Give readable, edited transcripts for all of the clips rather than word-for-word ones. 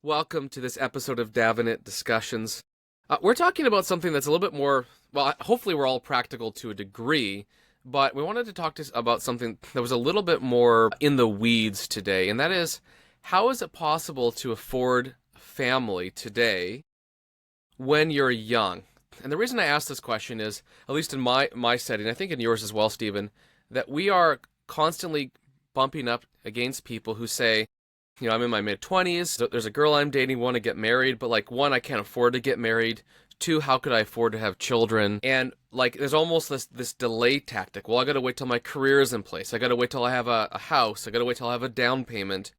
Welcome to this episode of Davenant Discussions. We're talking about something that's a little bit more, well, hopefully we're all practical to a degree, but we wanted to about something that was a little bit more in the weeds today, and that is, how is it possible to afford a family today when you're young? And the reason I ask this question is, at least in my setting, I think in yours as well, Stephen, that we are constantly bumping up against people who say, I'm in my mid-20s, so there's a girl I'm dating, want to get married, but one, I can't afford to get married. Two, how could I afford to have children? And there's almost this delay tactic. Well, I gotta wait till my career is in place. I gotta wait till I have a house. I gotta wait till I have a down payment.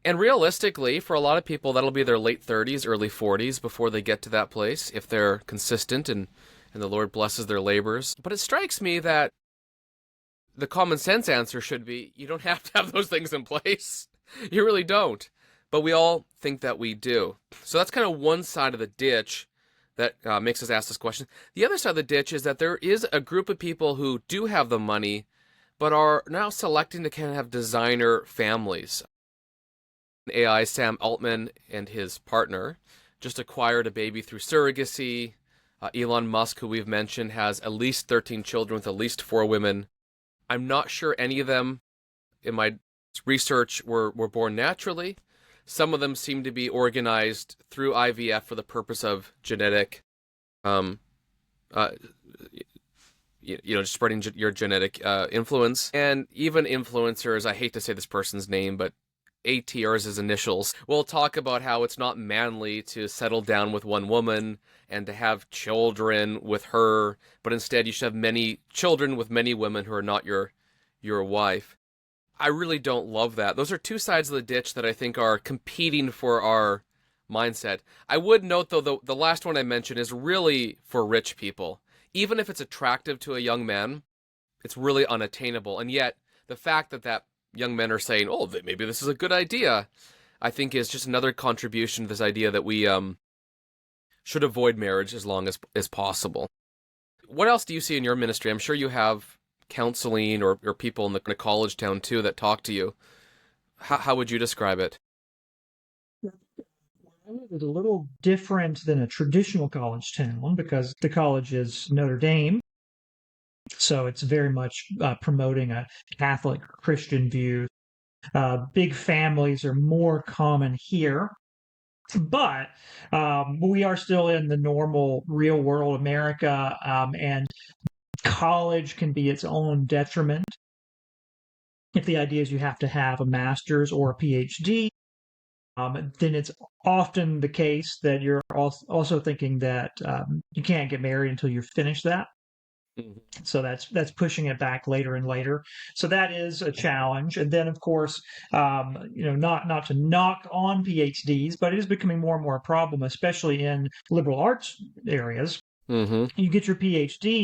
And realistically, for a lot of people, that'll be their late 30s, early 40s before they get to that place, if they're consistent and the Lord blesses their labors. But it strikes me that the common sense answer should be, you don't have to have those things in place. You really don't. But we all think that we do. So that's kind of one side of the ditch that makes us ask this question. The other side of the ditch is that there is a group of people who do have the money, but are now selecting to kind of have designer families. AI Sam Altman and his partner just acquired a baby through surrogacy. Elon Musk, who we've mentioned, has at least 13 children with at least 4 women. I'm not sure any of them in my research were born naturally. Some of them seem to be organized through IVF for the purpose of genetic, just spreading your genetic influence. And even influencers, I hate to say this person's name, but AT or his initials, will talk about how it's not manly to settle down with one woman and to have children with her, but instead you should have many children with many women who are not your wife. I really don't love that. Those are two sides of the ditch that I think are competing for our mindset. I would note, though, the last one I mentioned is really for rich people. Even if it's attractive to a young man, it's really unattainable. And yet, the fact that young men are saying, oh, maybe this is a good idea, I think is just another contribution to this idea that we should avoid marriage as long as possible. What else do you see in your ministry? I'm sure you have counseling or people in the college town too that talk to you. How would you describe it? It's a little different than a traditional college town because the college is Notre Dame. So it's very much promoting a Catholic Christian view. Big families are more common here. But we are still in the normal real world America, and college can be its own detriment. If the idea is you have to have a master's or a PhD, then it's often the case that you're also thinking that you can't get married until you finish that. Mm-hmm. So that's pushing it back later and later. So that is a challenge. And then, of course, not to knock on PhDs, but it is becoming more and more a problem, especially in liberal arts areas. Mm-hmm. You get your PhD,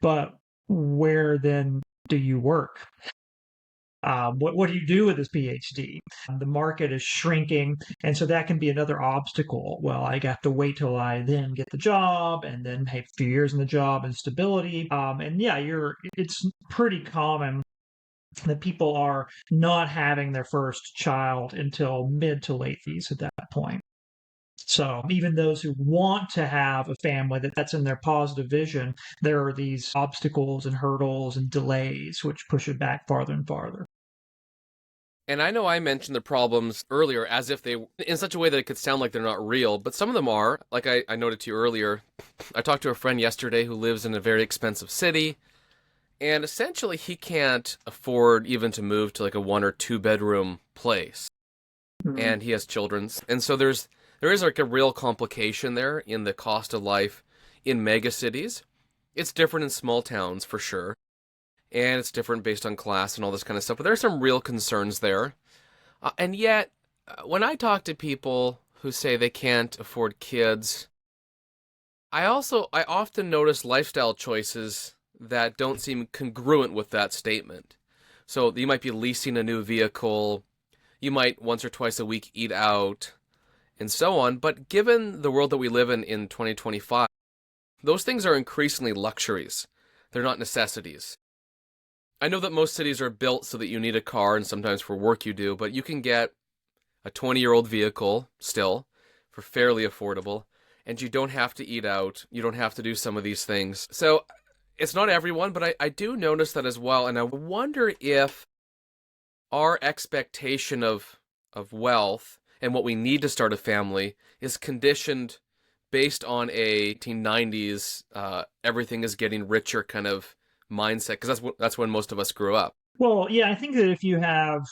but where then do you work? What do you do with this PhD? The market is shrinking, and so that can be another obstacle. Well, I have to wait till I then get the job, and then have a few years in the job and stability. It's pretty common that people are not having their first child until mid to late 30s at that point. So even those who want to have a family, that's in their positive vision, there are these obstacles and hurdles and delays which push it back farther and farther. And I know I mentioned the problems earlier as if they, in such a way that it could sound like they're not real, but some of them are. Like I noted to you earlier, I talked to a friend yesterday who lives in a very expensive city, and essentially he can't afford even to move to a 1 or 2 bedroom place. Mm-hmm. And he has children. And so there is a real complication there in the cost of life in mega cities. It's different in small towns for sure. And it's different based on class and all this kind of stuff. But there are some real concerns there. And yet, when I talk to people who say they can't afford kids, I often notice lifestyle choices that don't seem congruent with that statement. So you might be leasing a new vehicle, you might once or twice a week eat out, and so on. But given the world that we live in 2025, those things are increasingly luxuries. They're not necessities. I know that most cities are built so that you need a car, and sometimes for work you do, but you can get a 20-year-old vehicle still for fairly affordable, and you don't have to eat out. You don't have to do some of these things. So it's not everyone, but I do notice that as well. And I wonder if our expectation of wealth and what we need to start a family is conditioned based on a 1990s everything is getting richer kind of mindset, because that's when most of us grew up. Well, yeah, I think that if you have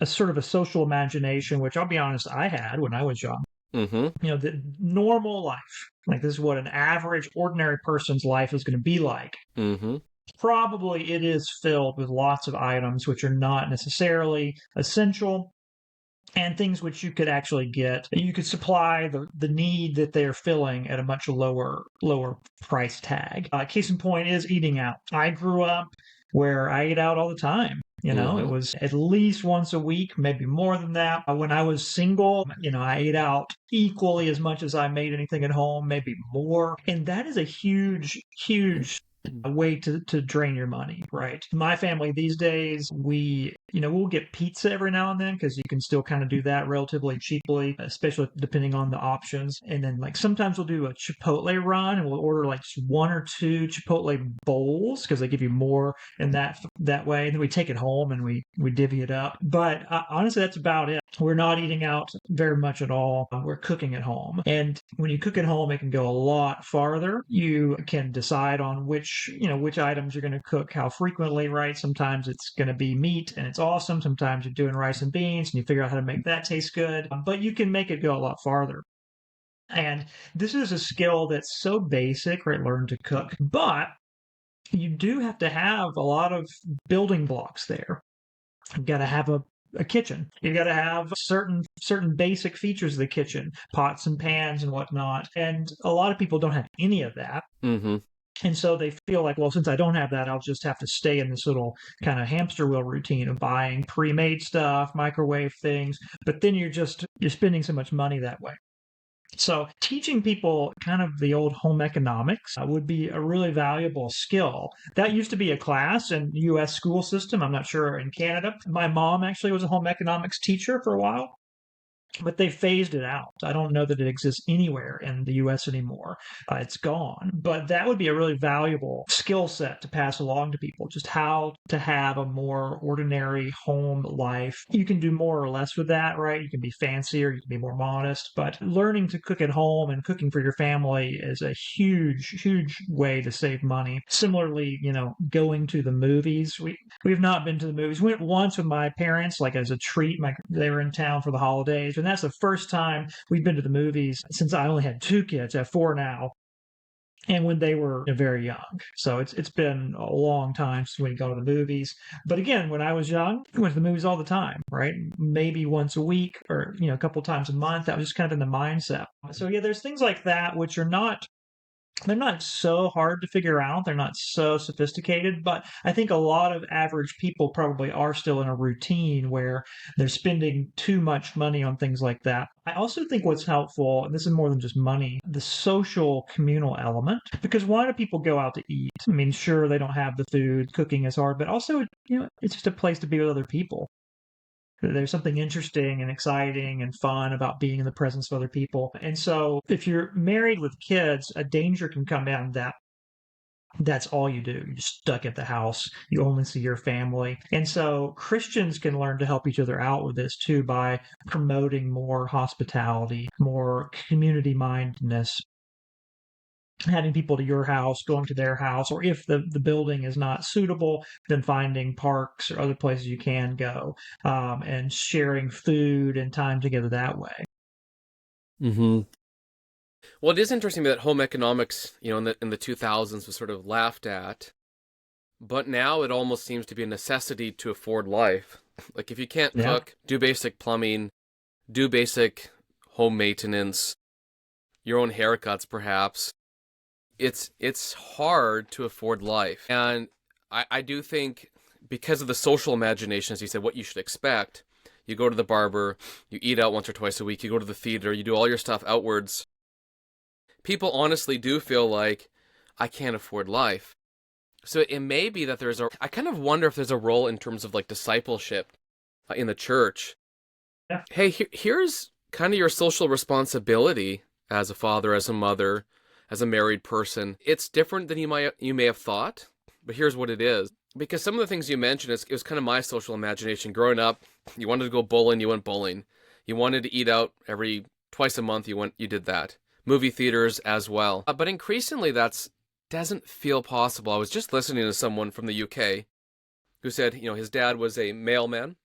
a sort of a social imagination, which I'll be honest, I had when I was young, Mm-hmm. the normal life, like this is what an average, ordinary person's life is going to be like. Mm-hmm. Probably it is filled with lots of items which are not necessarily essential and things which you could actually get. You could supply the need that they're filling at a much lower price tag. Case in point is eating out. I grew up where I ate out all the time. It Mm-hmm. was at least once a week, maybe more than that. When I was single, I ate out equally as much as I made anything at home, maybe more. And that is a huge, huge a way to drain your money, right? My family these days, we'll get pizza every now and then because you can still kind of do that relatively cheaply, especially depending on the options. And then like sometimes we'll do a Chipotle run and we'll order like just one or two Chipotle bowls because they give you more in that way. And then we take it home and we divvy it up. But honestly, that's about it. We're not eating out very much at all. We're cooking at home. And when you cook at home, it can go a lot farther. You can decide on which items you're going to cook, how frequently, right? Sometimes it's going to be meat and it's awesome. Sometimes you're doing rice and beans and you figure out how to make that taste good. But you can make it go a lot farther. And this is a skill that's so basic, right? Learn to cook. But you do have to have a lot of building blocks there. You've got to have a kitchen. You've got to have certain basic features of the kitchen, pots and pans and whatnot. And a lot of people don't have any of that. Mm-hmm. And so they feel like, well, since I don't have that, I'll just have to stay in this little kind of hamster wheel routine of buying pre-made stuff, microwave things. But then you're spending so much money that way. So teaching people kind of the old home economics would be a really valuable skill. That used to be a class in the U.S. school system. I'm not sure in Canada. My mom actually was a home economics teacher for a while, but they phased it out. I don't know that it exists anywhere in the US anymore. It's gone. But that would be a really valuable skill set to pass along to people, just how to have a more ordinary home life. You can do more or less with that, right? You can be fancier, you can be more modest, but learning to cook at home and cooking for your family is a huge, huge way to save money. Similarly, going to the movies. We've not been to the movies. We went once with my parents, like as a treat. They were in town for the holidays. And that's the first time we've been to the movies since I only had two kids. I have four now. And when they were very young. So it's been a long time since we go to the movies. But again, when I was young, we went to the movies all the time, right? Maybe once a week or, a couple times a month. That was just kind of in the mindset. So yeah, there's things like that which are they're not so hard to figure out. They're not so sophisticated, but I think a lot of average people probably are still in a routine where they're spending too much money on things like that. I also think what's helpful, and this is more than just money, the social communal element. Because why do people go out to eat? I mean, sure, they don't have the food, cooking is hard, but also, it's just a place to be with other people. There's something interesting and exciting and fun about being in the presence of other people. And so if you're married with kids, a danger can come in that's all you do. You're stuck at the house. You only see your family. And so Christians can learn to help each other out with this too by promoting more hospitality, more community mindedness, having people to your house, going to their house, or if the building is not suitable, then finding parks or other places you can go, and sharing food and time together that way. Mm-hmm. Well, it is interesting that home economics, in the 2000s was sort of laughed at, but now it almost seems to be a necessity to afford life. Like if you can't Yeah. cook, do basic plumbing, do basic home maintenance, your own haircuts perhaps. It's hard to afford life. And I do think because of the social imagination, as you said, what you should expect, you go to the barber, you eat out once or twice a week, you go to the theater, you do all your stuff outwards. People honestly do feel like, I can't afford life. So it may be that I kind of wonder if there's a role in terms of like discipleship in the church Yeah. Hey, here's kind of your social responsibility as a father, as a mother, as a married person. It's different than you may have thought, but here's what it is. Because some of the things you mentioned, it was kind of my social imagination. Growing up, you wanted to go bowling, you went bowling. You wanted to eat out every twice a month, you did that. Movie theaters as well. But increasingly, that's doesn't feel possible. I was just listening to someone from the UK who said, his dad was a mailman,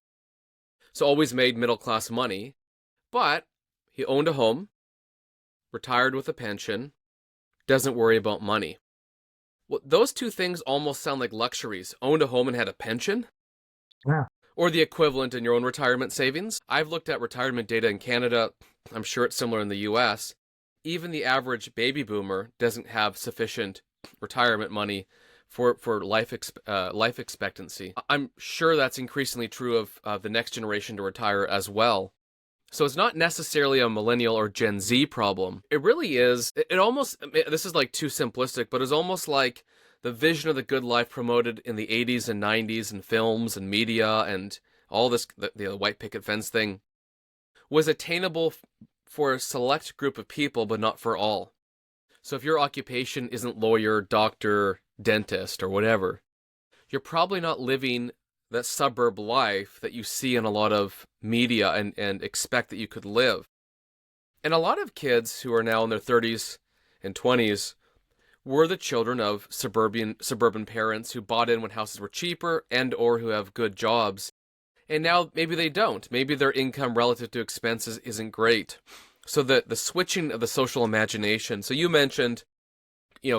so always made middle class money, but he owned a home, retired with a pension, doesn't worry about money. Well, those two things almost sound like luxuries. Owned a home and had a pension? Yeah. Or the equivalent in your own retirement savings? I've looked at retirement data in Canada. I'm sure it's similar in the US. Even the average baby boomer doesn't have sufficient retirement money for life expectancy. I'm sure that's increasingly true of the next generation to retire as well. So it's not necessarily a millennial or Gen Z problem. It really is. It almost, this is like too simplistic, but it's almost like the vision of the good life promoted in the 80s and 90s in films and media and all this, the white picket fence thing, was attainable for a select group of people, but not for all. So if your occupation isn't lawyer, doctor, dentist, or whatever, you're probably not living that suburb life that you see in a lot of media and expect that you could live. And a lot of kids who are now in their 30s and 20s were the children of suburban parents who bought in when houses were cheaper and or who have good jobs. And now maybe they don't. Maybe their income relative to expenses isn't great. So the switching of the social imagination. So you mentioned,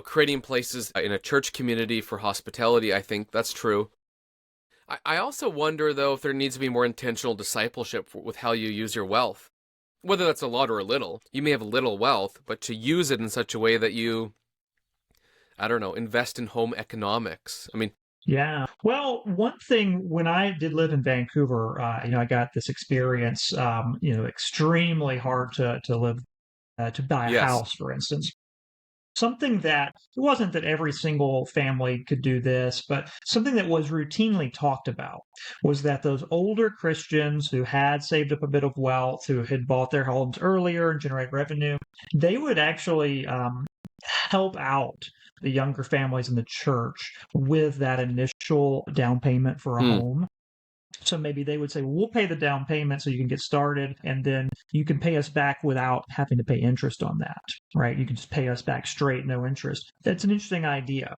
creating places in a church community for hospitality. I think that's true. I also wonder, though, if there needs to be more intentional discipleship with how you use your wealth. Whether that's a lot or a little. You may have little wealth, but to use it in such a way that you, I don't know, invest in home economics. I mean, Yeah. Well, one thing when I did live in Vancouver, I got this experience, extremely hard to live, to buy a yes. house, for instance. Something that it wasn't that every single family could do this, but something that was routinely talked about was that those older Christians who had saved up a bit of wealth, who had bought their homes earlier and generate revenue, they would actually help out the younger families in the church with that initial down payment for a Hmm. home. So maybe they would say, well, we'll pay the down payment so you can get started, and then you can pay us back without having to pay interest on that, right? You can just pay us back straight, no interest. That's an interesting idea.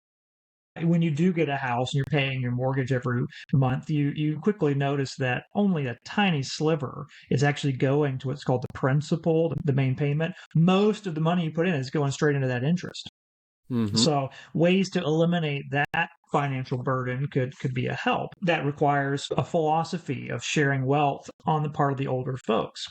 When you do get a house and you're paying your mortgage every month, you quickly notice that only a tiny sliver is actually going to what's called the principal, the main payment. Most of the money you put in is going straight into that interest. Mm-hmm. So ways to eliminate that financial burden could be a help. That requires a philosophy of sharing wealth on the part of the older folks.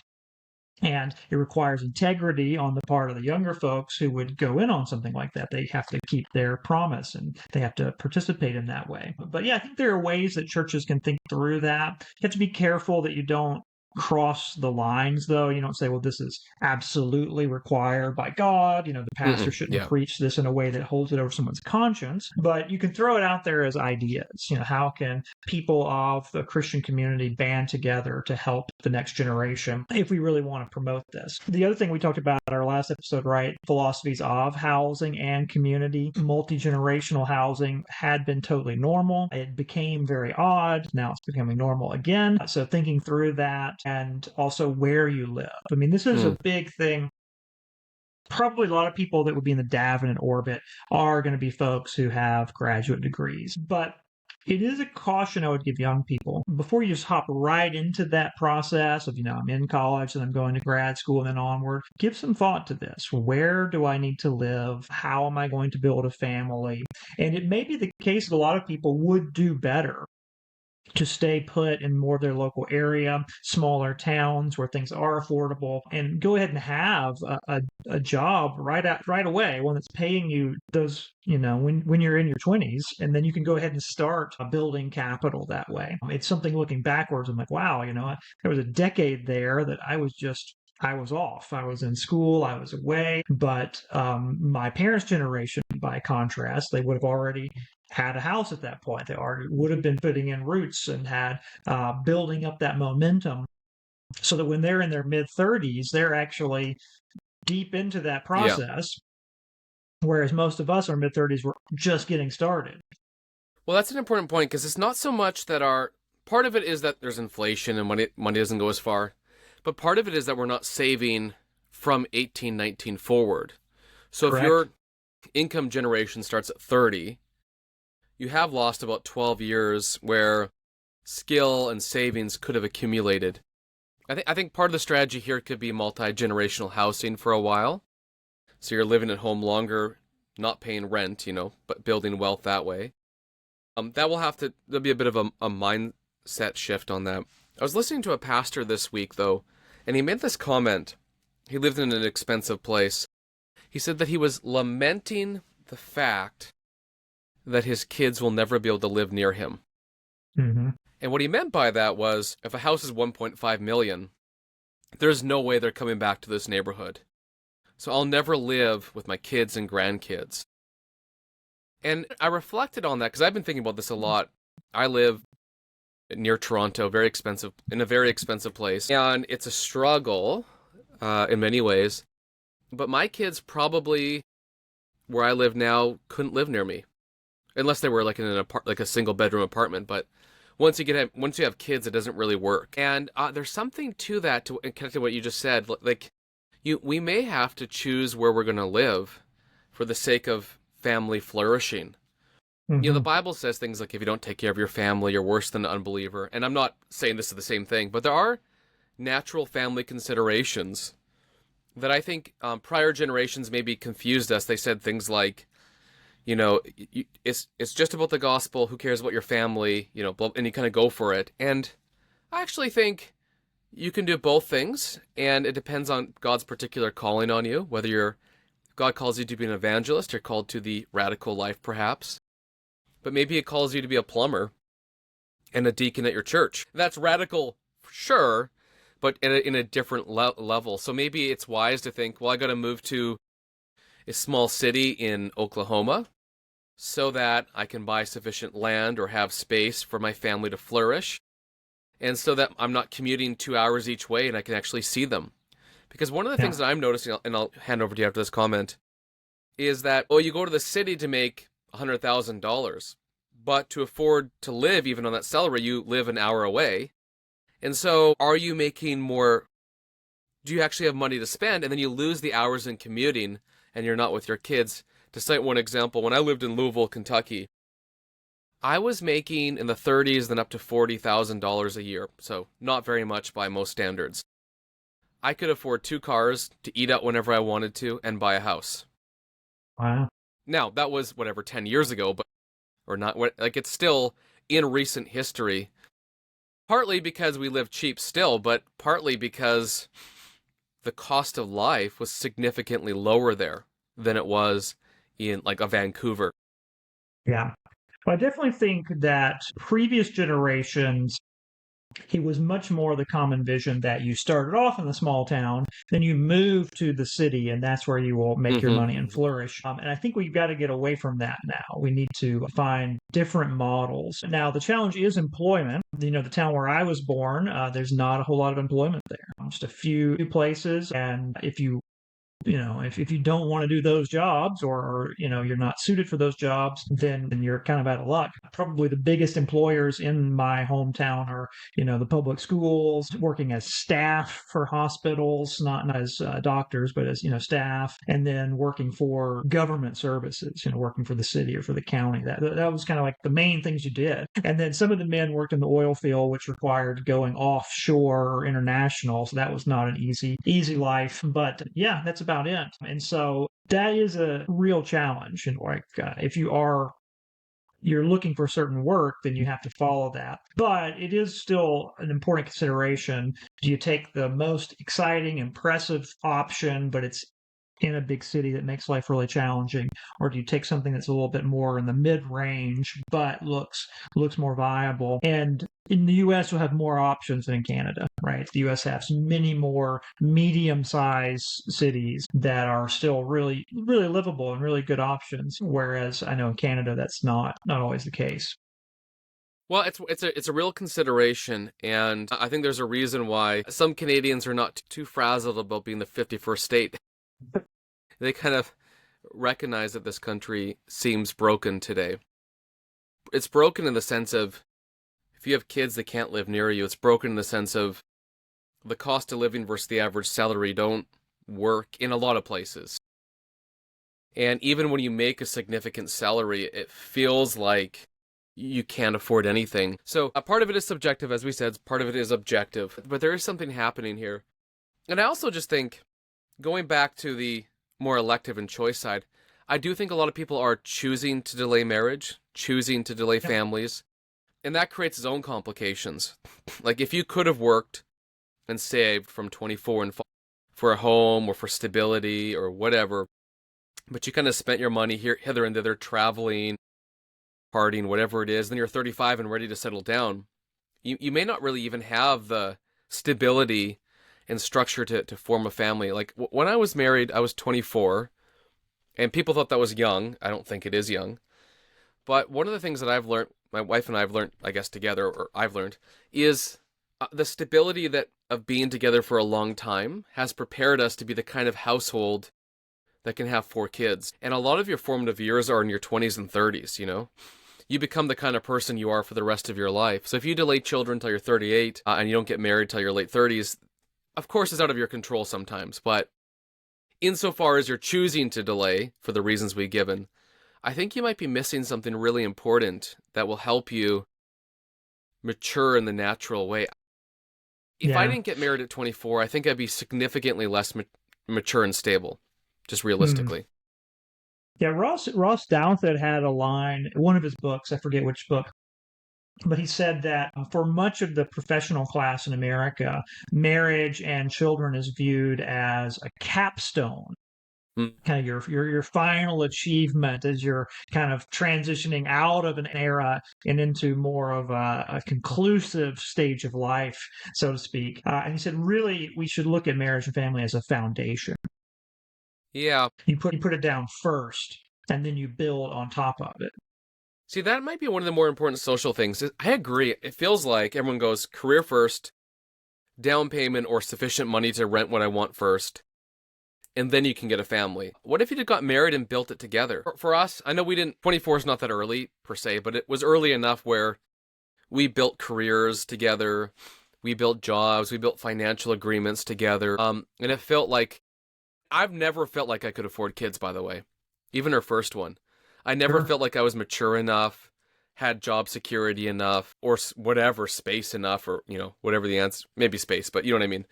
And it requires integrity on the part of the younger folks who would go in on something like that. They have to keep their promise and they have to participate in that way. But yeah, I think there are ways that churches can think through that. You have to be careful that you don't cross the lines, though. You don't say, well, this is absolutely required by God. The pastor Mm-mm. shouldn't Yeah. preach this in a way that holds it over someone's conscience. But you can throw it out there as ideas. How can people of the Christian community band together to help the next generation if we really want to promote this? The other thing we talked about in our last episode, right? Philosophies of housing and community. Multi-generational housing had been totally normal. It became very odd. Now it's becoming normal again. So thinking through that and also where you live. I mean, this is Mm. a big thing. Probably a lot of people that would be in the Davenant orbit are going to be folks who have graduate degrees. But it is a caution I would give young people before you just hop right into that process of, I'm in college and I'm going to grad school and then onward. Give some thought to this. Where do I need to live? How am I going to build a family? And it may be the case that a lot of people would do better to stay put in more of their local area, smaller towns where things are affordable, and go ahead and have a job right away, one that's paying you those, when you're in your 20s, and then you can go ahead and start building capital that way. It's something looking backwards. I'm like, wow, there was a decade there that I was off. I was in school, I was away. But my parents' generation, by contrast, they would have already had a house at that point. They already would have been putting in roots and had building up that momentum so that when they're in their mid 30s, they're actually deep into that Yeah. process. Whereas most of us, our mid 30s, we're just getting started. Well, that's an important point because it's not so much that our part of it is that there's inflation and money doesn't go as far, but part of it is that we're not saving from 1819 forward. So if Correct. your income generation starts at 30, you have lost about 12 years where skill and savings could have accumulated. I think part of the strategy here could be multi-generational housing for a while. So you're living at home longer, not paying rent, but building wealth that way. There'll be a bit of a mindset shift on that. I was listening to a pastor this week, though, and he made this comment. He lived in an expensive place. He said that he was lamenting the fact that his kids will never be able to live near him. Mm-hmm. And what he meant by that was, if a house is 1.5 million, there's no way they're coming back to this neighborhood. So I'll never live with my kids and grandkids. And I reflected on that because I've been thinking about this a lot. I live near Toronto, in a very expensive place. And it's a struggle in many ways. But my kids probably, where I live now, couldn't live near me. Unless they were like in a single bedroom apartment. But once you have kids, it doesn't really work. And there's something to that, to connect to what you just said. Like, we may have to choose where we're going to live for the sake of family flourishing. Mm-hmm. The Bible says things like, if you don't take care of your family, you're worse than an unbeliever. And I'm not saying this is the same thing, but there are natural family considerations that I think prior generations maybe confused us. They said things like, it's just about the gospel. Who cares about your family? And you kind of go for it. And I actually think you can do both things, and it depends on God's particular calling on you. Whether God calls you to be an evangelist, you're called to the radical life, perhaps. But maybe it calls you to be a plumber and a deacon at your church. That's radical, for sure, but in a different level. So maybe it's wise to think, well, I got to move to a small city in Oklahoma so that I can buy sufficient land or have space for my family to flourish, and so that I'm not commuting 2 hours each way and I can actually see them. Because one of the things that I'm noticing, and I'll hand over to you after this comment, is that, you go to the city to make $100,000, but to afford to live even on that salary, you live an hour away. And so are you making more? Do you actually have money to spend? And then you lose the hours in commuting and you're not with your kids. To cite one example, when I lived in Louisville, Kentucky, I was making in the 30s, then up to $40,000 a year. So not very much by most standards. I could afford 2 cars to eat out whenever I wanted to and buy a house. Wow. Now, that was 10 years ago, it's still in recent history. Partly because we live cheap still, but partly because the cost of life was significantly lower there than it was in like a Vancouver. Yeah. Well, I definitely think that previous generations, it was much more the common vision that you started off in the small town, then you move to the city, and that's where you will make your money and flourish. And I think we've got to get away from that now. We need to find different models. Now, the challenge is employment. The town where I was born, there's not a whole lot of employment there. Just a few places. And if you don't want to do those jobs, or you're not suited for those jobs, then you're kind of out of luck. Probably the biggest employers in my hometown are the public schools, working as staff for hospitals, not as doctors, but as staff, and then working for government services, working for the city or for the county. That was kind of like the main things you did. And then some of the men worked in the oil field, which required going offshore or international, so that was not an easy life. But yeah, that's about it. And so that is a real challenge. And if you're looking for certain work, then you have to follow that. But it is still an important consideration. Do you take the most exciting, impressive option, but it's in a big city that makes life really challenging? Or do you take something that's a little bit more in the mid-range, but looks more viable? And in the U.S., you'll have more options than in Canada, right? The U.S. has many more medium-sized cities that are still really, really livable and really good options. Whereas I know in Canada, that's not always the case. Well, it's a real consideration, and I think there's a reason why some Canadians are not too frazzled about being the 51st state. They kind of recognize that this country seems broken today. It's broken in the sense of if you have kids that can't live near you, it's broken in the sense of the cost of living versus the average salary don't work in a lot of places. And even when you make a significant salary, it feels like you can't afford anything. So a part of it is subjective, as we said, part of it is objective, but there is something happening here. And I also just think, going back to the more elective and choice side, I do think a lot of people are choosing to delay marriage, choosing to delay families, and that creates its own complications. Like if you could have worked and saved from 24 and for a home or for stability or whatever, but you kind of spent your money here, hither and thither, traveling, partying, whatever it is, then you're 35 and ready to settle down, you may not really even have the stability and structure to form a family. Like when I was married, I was 24, and people thought that was young. I don't think it is young. But one of the things that I've learned, my wife and I have learned, I guess together, or I've learned, is the stability that of being together for a long time has prepared us to be the kind of household that can have 4 kids. And a lot of your formative years are in your 20s and 30s, you know? You become the kind of person you are for the rest of your life. So if you delay children until you're 38 and you don't get married till your late 30s, of course it's out of your control sometimes. But insofar as you're choosing to delay for the reasons we've given, I think you might be missing something really important that will help you mature in the natural way. If I didn't get married at 24, I think I'd be significantly less mature and stable, just realistically. Yeah, Ross Douthat had a line in one of his books, I forget which book, but he said that for much of the professional class in America, marriage and children is viewed as a capstone, Mm. kind of your final achievement as you're kind of transitioning out of an era and into more of a conclusive stage of life, so to speak. And he said, really, we should look at marriage and family as a foundation. Yeah. You put it down first, and then you build on top of it. See, that might be one of the more important social things. I agree. It feels like everyone goes career first, down payment or sufficient money to rent what I want first, and then you can get a family. What if you just got married and built it together? For us, I know we didn't, 24 is not that early per se, but it was early enough where we built careers together, we built jobs, we built financial agreements together, and it felt like, I've never felt like I could afford kids, by the way, even our first one. I never felt like I was mature enough, had job security enough, or whatever, space enough, or, you know, whatever the answer, maybe space, but you know what I mean?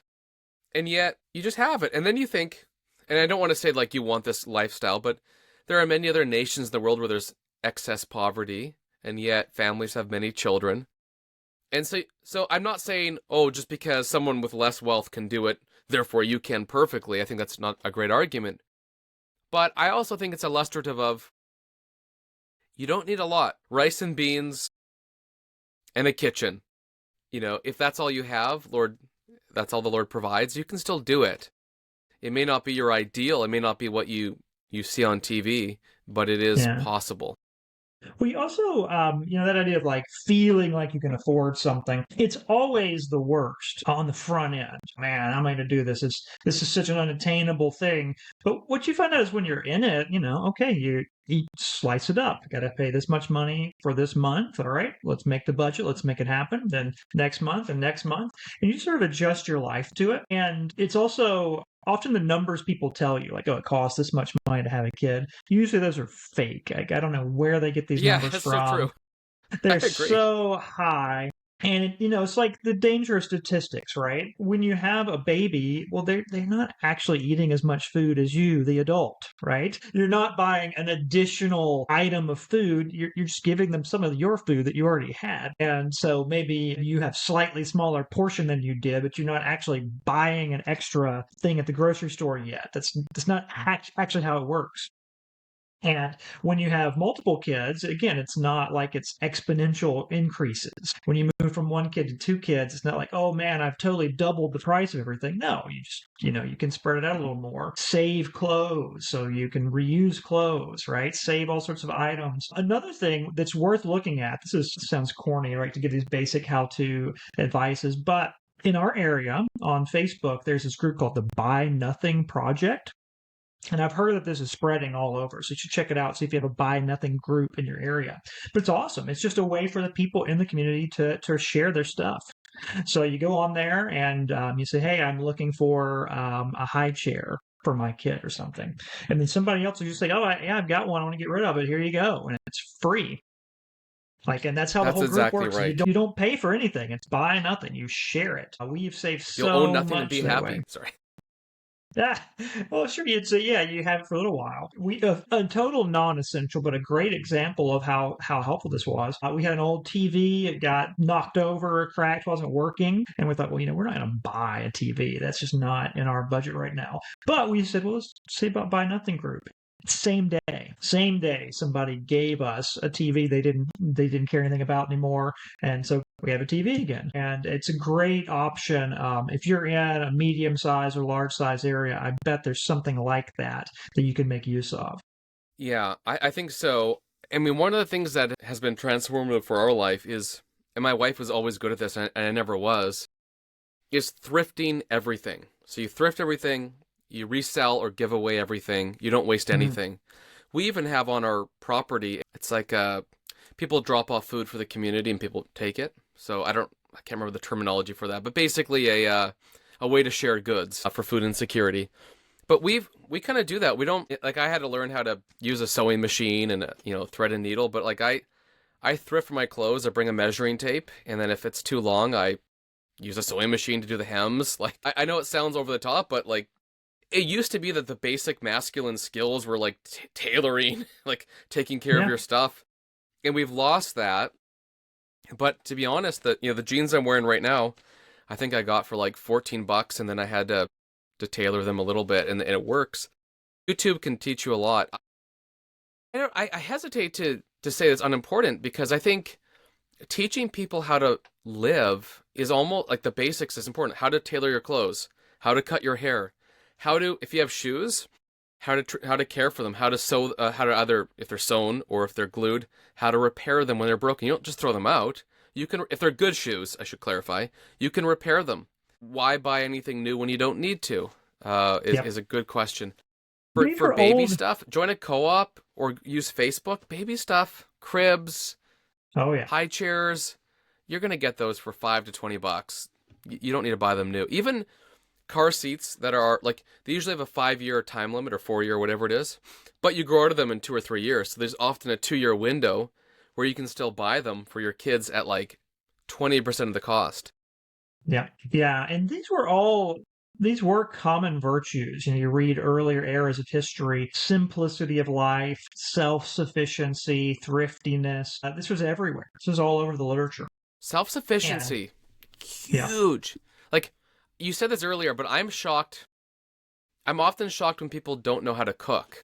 And yet, you just have it. And then you think, and I don't want to say like you want this lifestyle, but there are many other nations in the world where there's excess poverty, and yet families have many children. And so I'm not saying, oh, just because someone with less wealth can do it, therefore you can perfectly. I think that's not a great argument. But I also think it's illustrative of, you don't need a lot. Rice and beans and a kitchen. You know, if that's all you have, Lord, that's all the Lord provides, you can still do it. It may not be your ideal. It may not be what you see on TV, but it is possible. Well, you also, that idea of like feeling like you can afford something, it's always the worst on the front end. Man, I'm going to do this. This is such an unattainable thing. But what you find out is when you're in it, okay, you slice it up. Got to pay this much money for this month. All right, let's make the budget. Let's make it happen. Then next month and next month. And you sort of adjust your life to it. And it's also often the numbers people tell you, like, oh, it costs this much money to have a kid. Usually those are fake. Like, I don't know where they get these numbers that's from. So true. They're so high. And, it's like the danger of statistics, right? When you have a baby, well, they're not actually eating as much food as you, the adult, right? You're not buying an additional item of food. You're just giving them some of your food that you already had. And so maybe you have slightly smaller portion than you did, but you're not actually buying an extra thing at the grocery store yet. That's not actually how it works. And when you have multiple kids, again, it's not like it's exponential increases. When you move from one kid to two kids, it's not like, oh man, I've totally doubled the price of everything. No, you just, you can spread it out a little more. Save clothes so you can reuse clothes, right? Save all sorts of items. Another thing that's worth looking at, sounds corny, right? To give these basic how-to advices, but in our area on Facebook, there's this group called the Buy Nothing Project. And I've heard that this is spreading all over. So you should check it out, see if you have a buy nothing group in your area. But it's awesome. It's just a way for the people in the community to share their stuff. So you go on there and you say, hey, I'm looking for a high chair for my kid or something. And then somebody else will just say, oh, yeah, I've got one. I want to get rid of it. Here you go. And it's free. And that's how the That's whole group exactly works. You right. don't pay for anything. It's buy nothing. You share it. We've saved You'll own so nothing and much be that way. happy. Sorry. Yeah, well, sure. You'd say, yeah, you have it for a little while. A total non-essential, but a great example of how helpful this was. We had an old TV. It got knocked over, cracked, wasn't working, and we thought, well, we're not going to buy a TV. That's just not in our budget right now. But we said, well, let's see about Buy Nothing Group. Same day, somebody gave us a TV they didn't care anything about anymore, and so we have a TV again. And it's a great option if you're in a medium size or large size area. I bet there's something like that you can make use of. Yeah, I think so. I mean, one of the things that has been transformative for our life is, and my wife was always good at this, and I never was, is thrifting everything. So you thrift everything, you resell or give away everything, you don't waste Mhm. anything. We even have on our property, it's like people drop off food for the community and people take it. So I can't remember the terminology for that, but basically a way to share goods for food insecurity. But we kind of do that. We don't like I had to learn how to use a sewing machine and thread and needle, but like I thrift my clothes. I bring a measuring tape, and then if it's too long, I use a sewing machine to do the hems. Like I know it sounds over the top, but like it used to be that the basic masculine skills were like tailoring, like taking care of Yeah. your stuff, and we've lost that. But to be honest, the jeans I'm wearing right now, I think I got for like $14, and then I had to tailor them a little bit, and it works. YouTube can teach you a lot. I hesitate to say it's unimportant because I think teaching people how to live is almost like the basics is important. How to tailor your clothes, how to cut your hair, if you have shoes, how to care for them, how to sew, how to either if they're sewn or if they're glued, how to repair them when they're broken. You don't just throw them out. You can, if they're good shoes, I should clarify, you can repair them. Why buy anything new when you don't need to? Yep. Is a good question. These For are baby old. stuff, join a co-op or use Facebook. Baby stuff, cribs, Oh yeah. high chairs, you're gonna get those for $5 to $20. You don't need to buy them new. Even car seats that are like they usually have a 5 year time limit or 4 year, whatever it is, but you grow out of them in 2 or 3 years. So there's often a 2 year window where you can still buy them for your kids at like 20% of the cost. Yeah. Yeah. And these were common virtues. You read earlier eras of history, simplicity of life, self-sufficiency, thriftiness. This was everywhere. This was all over the literature. And Self-sufficiency, yeah, huge. Like you said this earlier, but I'm shocked. I'm often shocked when people don't know how to cook.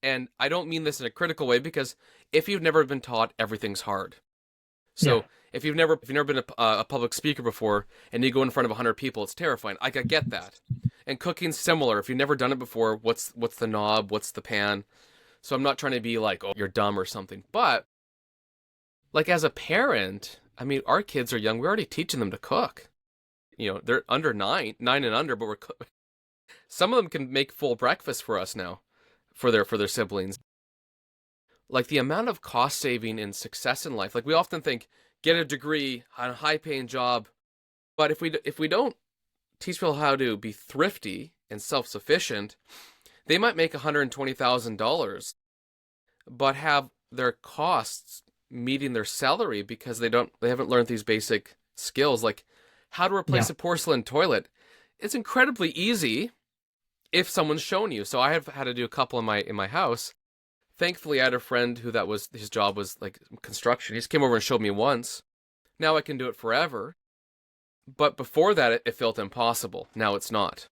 And I don't mean this in a critical way because if you've never been taught, everything's hard. yeah, So if you've never been a public speaker before and you go in front of 100 people, it's terrifying. I get that. And cooking's similar. If you've never done it before, what's the knob? What's the pan? So I'm not trying to be like, oh, you're dumb or something. But like as a parent, I mean, our kids are young. We're already teaching them to cook. They're under 9 and under, but some of them can make full breakfast for us now, for their siblings. Like the amount of cost saving and success in life. Like we often think, get a degree, a high paying job, but if we don't teach people how to be thrifty and self sufficient, they might make $120,000, but have their costs meeting their salary because they haven't learned these basic skills like how to replace yeah, a porcelain toilet. It's incredibly easy if someone's shown you. So I have had to do a couple in my house. Thankfully, I had a friend who his job was like construction. He just came over and showed me once. Now I can do it forever. But before that, it felt impossible. Now it's not.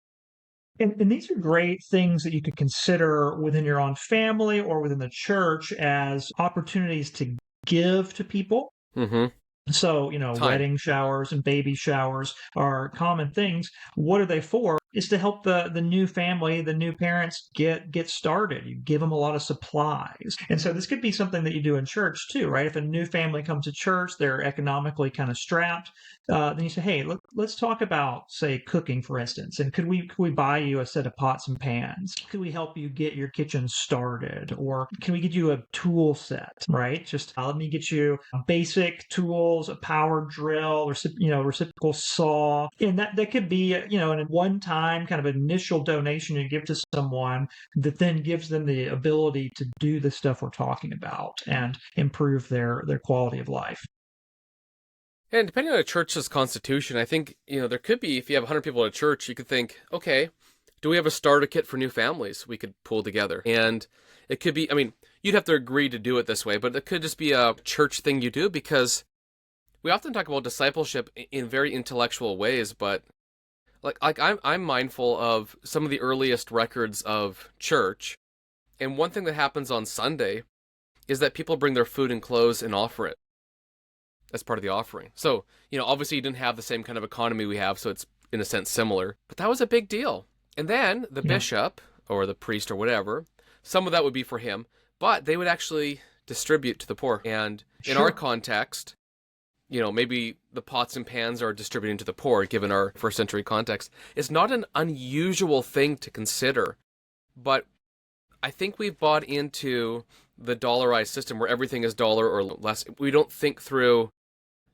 And these are great things that you could consider within your own family or within the church as opportunities to give to people. Mm-hmm. So, Time. wedding showers and baby showers are common things. What are they for? Is to help the new family, the new parents get started. You give them a lot of supplies. And so this could be something that you do in church too, right? If a new family comes to church, they're economically kind of strapped. Then you say, hey, let's talk about, say, cooking, for instance. And could we buy you a set of pots and pans? Could we help you get your kitchen started? Or can we get you a tool set, right? Just let me get you basic tools, a power drill, reciprocal saw, and that could be a one-time kind of initial donation you give to someone that then gives them the ability to do the stuff we're talking about and improve their quality of life. And depending on a church's constitution, I think, there could be, if you have 100 people at a church, you could think, okay, do we have a starter kit for new families we could pull together? And it could be, you'd have to agree to do it this way, but it could just be a church thing you do, because we often talk about discipleship in very intellectual ways, but like I'm mindful of some of the earliest records of church, and one thing that happens on Sunday is that people bring their food and clothes and offer it as part of the offering. So, obviously you didn't have the same kind of economy we have, so it's in a sense similar, but that was a big deal. And then the Yeah, bishop or the priest or whatever, some of that would be for him, but they would actually distribute to the poor. And in our sure. context, maybe the pots and pans are distributing to the poor, given our first century context. It's not an unusual thing to consider, but I think we've bought into the dollarized system where everything is dollar or less. We don't think through,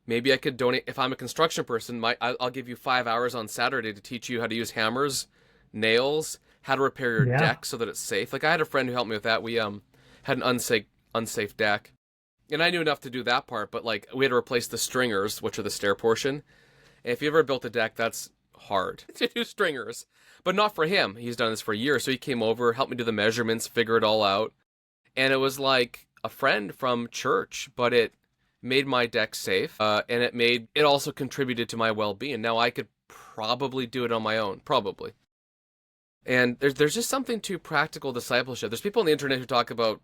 maybe I could donate, if I'm a construction person, I'll give you 5 hours on Saturday to teach you how to use hammers, nails, how to repair your Yeah. deck so that it's safe. Like, I had a friend who helped me with that. We had an unsafe deck. And I knew enough to do that part, but like we had to replace the stringers, which are the stair portion. And if you ever built a deck, that's hard to do stringers. But not for him. He's done this for years. So he came over, helped me do the measurements, figure it all out. And it was like a friend from church, but it made my deck safe. And it also contributed to my well-being. Now I could probably do it on my own, probably. And there's just something to practical discipleship. There's people on the internet who talk about,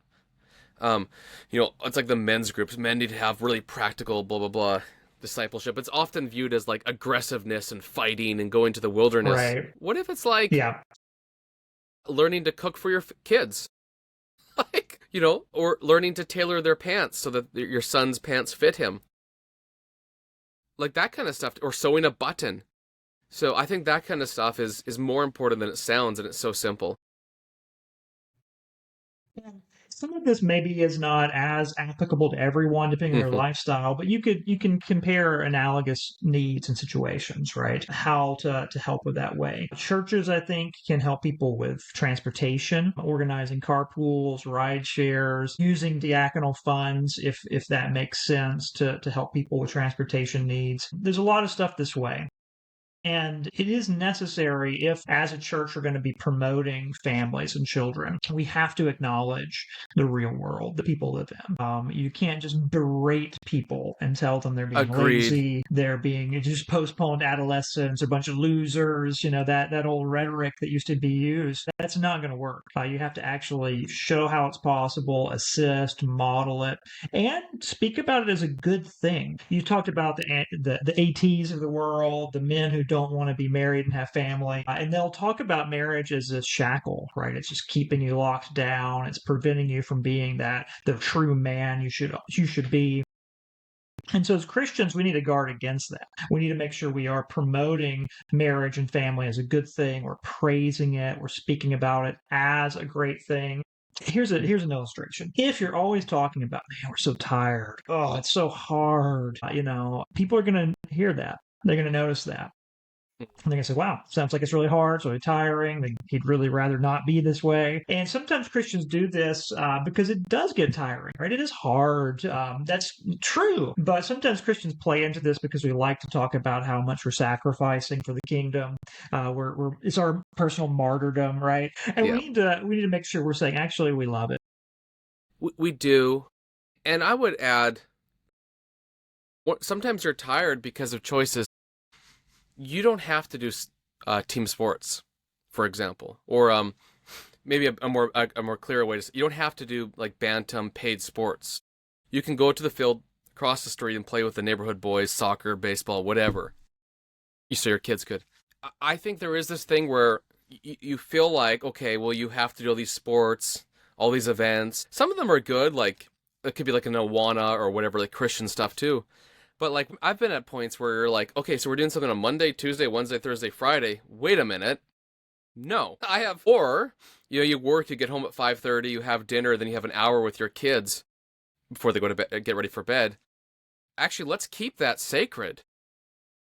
it's like the men's groups. Men need to have really practical blah blah blah discipleship. It's often viewed as like aggressiveness and fighting and going to the wilderness. Right. What if it's like Yeah. learning to cook for your kids? Like, or learning to tailor their pants so that your son's pants fit him. Like that kind of stuff, or sewing a button. So I think that kind of stuff is more important than it sounds, and it's so simple. Yeah. Some of this maybe is not as applicable to everyone depending on their Hmm. lifestyle, but you can compare analogous needs and situations, right? How to help with that way. Churches, I think, can help people with transportation, organizing carpools, ride shares, using diaconal funds if that makes sense to help people with transportation needs. There's a lot of stuff this way. And it is necessary if, as a church, we're going to be promoting families and children, we have to acknowledge the real world that people live in. You can't just berate people and tell them they're being Agreed. lazy, they're being just postponed adolescence, a bunch of losers, that old rhetoric that used to be used. That's not going to work. You have to actually show how it's possible, assist, model it, and speak about it as a good thing. You talked about the ATs of the world, the men who don't want to be married and have family, and they'll talk about marriage as a shackle, right? It's just keeping you locked down. It's preventing you from being the true man you should be. And so, as Christians, we need to guard against that. We need to make sure we are promoting marriage and family as a good thing. We're praising it. We're speaking about it as a great thing. Here's an illustration. If you're always talking about, man, we're so tired. Oh, it's so hard. People are going to hear that. They're going to notice that. And they're going to say, wow, sounds like it's really hard, it's really tiring. He'd really rather not be this way. And sometimes Christians do this because it does get tiring, right? It is hard. That's true. But sometimes Christians play into this because we like to talk about how much we're sacrificing for the kingdom. It's our personal martyrdom, right? And Yeah, we need to make sure we're saying, actually, we love it. we do. And I would add, sometimes you're tired because of choices. You don't have to do team sports for example, or maybe a more clear way to say, you don't have to do like bantam paid sports. You can go to the field across the street and play with the neighborhood boys, soccer, baseball, whatever. So your kids could. I think there is this thing where you feel like, okay, well, you have to do all these sports, all these events. Some of them are good, like it could be like an Awana or whatever, like Christian stuff too. But like I've been at points where you're like, okay, so we're doing something on Monday, Tuesday, Wednesday, Thursday, Friday. Wait a minute. No. I have or you work, you get home at 5:30, you have dinner, then you have an hour with your kids before they go to bed, get ready for bed. Actually, let's keep that sacred.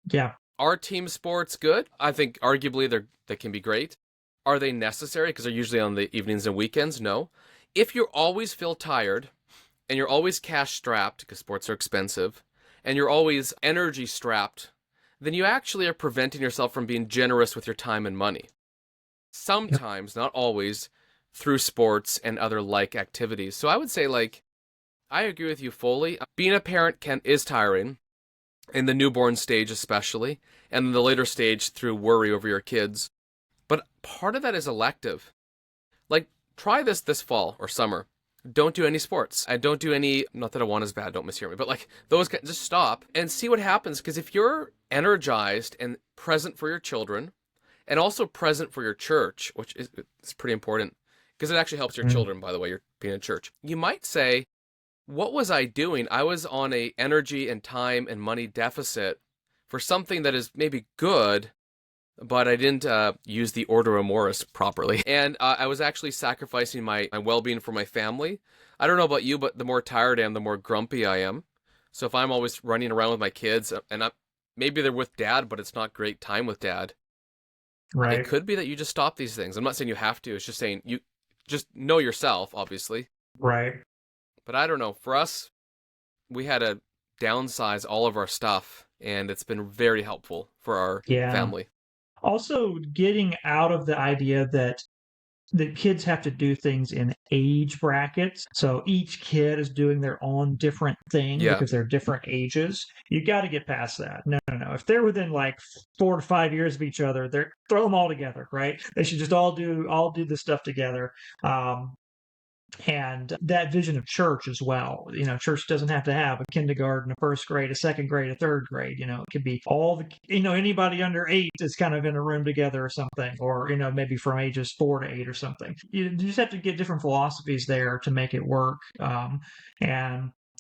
Yeah. Are team sports good? I think arguably they can be great. Are they necessary? Because they're usually on the evenings and weekends? No. If you always feel tired and you're always cash strapped because sports are expensive and you're always energy strapped, then you actually are preventing yourself from being generous with your time and money. Sometimes, not always, through sports and other like activities. So I would say, like, I agree with you fully. Being a parent is tiring, in the newborn stage especially, and in the later stage through worry over your kids. But part of that is elective. Like, try this fall or summer. Don't do any sports. I don't do any, not that Awana's bad, don't mishear me, but like those, just stop and see what happens. Because if you're energized and present for your children, and also present for your church, which is pretty important, because it actually helps your children, by the way, you're being in church. You might say, what was I doing? I was on a energy and time and money deficit for something that is maybe good, but I didn't use the order amoris properly. And I was actually sacrificing my well-being for my family. I don't know about you, but the more tired I am, the more grumpy I am. So if I'm always running around with my kids, and maybe they're with dad, but it's not great time with dad, Right. it could be that you just stop these things. I'm not saying you have to. It's just saying you just know yourself, obviously. Right. But I don't know. For us, we had to downsize all of our stuff, and it's been very helpful for our family. Also, getting out of the idea that kids have to do things in age brackets. So each kid is doing their own different thing because they're different ages. You got to get past that. No. If they're within like 4 to 5 years of each other, throw them all together, right? They should just all do this stuff together. And that vision of church as well. Church doesn't have to have a kindergarten, a first grade, a second grade, a third grade. It could be anybody under 8 is kind of in a room together or something, or, maybe from ages 4 to 8 or something. You just have to get different philosophies there to make it work.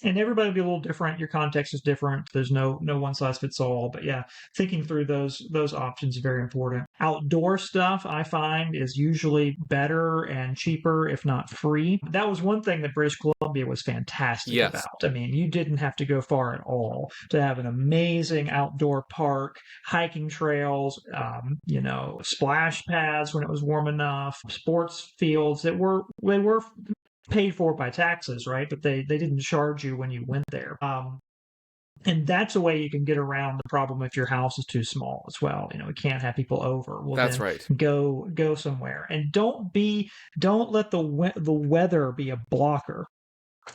And everybody will be a little different. Your context is different. There's no one size fits all. But yeah, thinking through those options is very important. Outdoor stuff, I find, is usually better and cheaper, if not free. That was one thing that British Columbia was fantastic about. I mean, you didn't have to go far at all to have an amazing outdoor park, hiking trails, splash pads when it was warm enough, sports fields that were paid for by taxes, right? But they didn't charge you when you went there. And that's a way you can get around the problem if your house is too small as well. We can't have people over. Well, that's then right. Go somewhere, and don't let the weather be a blocker.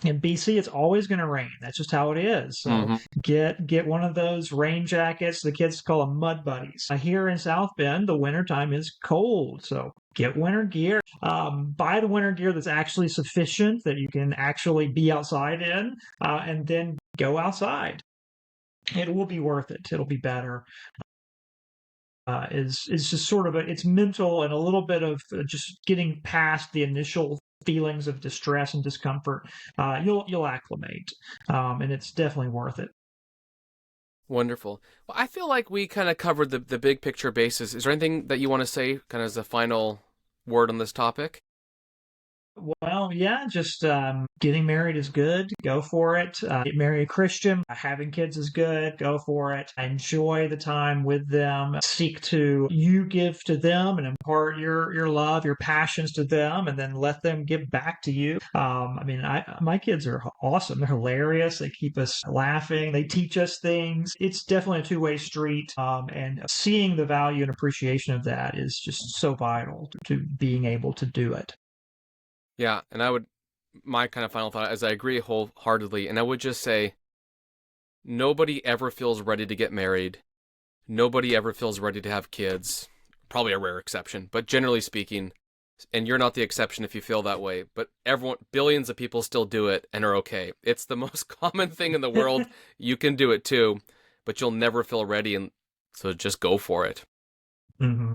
In BC, it's always going to rain. That's just how it is. So get one of those rain jackets. The kids call them mud buddies. Here in South Bend, the wintertime is cold. So get winter gear. Buy the winter gear that's actually sufficient, that you can actually be outside in, and then go outside. It will be worth it. It'll be better. Is just sort of it's mental and a little bit of just getting past the initial feelings of distress and discomfort. You'll acclimate, and it's definitely worth it. Wonderful. Well, I feel like we kind of covered the big picture basis. Is there anything that you want to say, kind of as a final word on this topic? Well, yeah, just getting married is good. Go for it. Marry a Christian. Having kids is good. Go for it. Enjoy the time with them. Seek to give to them and impart your love, your passions to them, and then let them give back to you. My kids are awesome. They're hilarious. They keep us laughing. They teach us things. It's definitely a two-way street. And seeing the value and appreciation of that is just so vital to being able to do it. Yeah, and my kind of final thought is I agree wholeheartedly, and I would just say, nobody ever feels ready to get married. Nobody ever feels ready to have kids, probably a rare exception, but generally speaking, and you're not the exception if you feel that way, but billions of people still do it and are okay. It's the most common thing in the world. You can do it too, but you'll never feel ready, and so just go for it. Mm-hmm.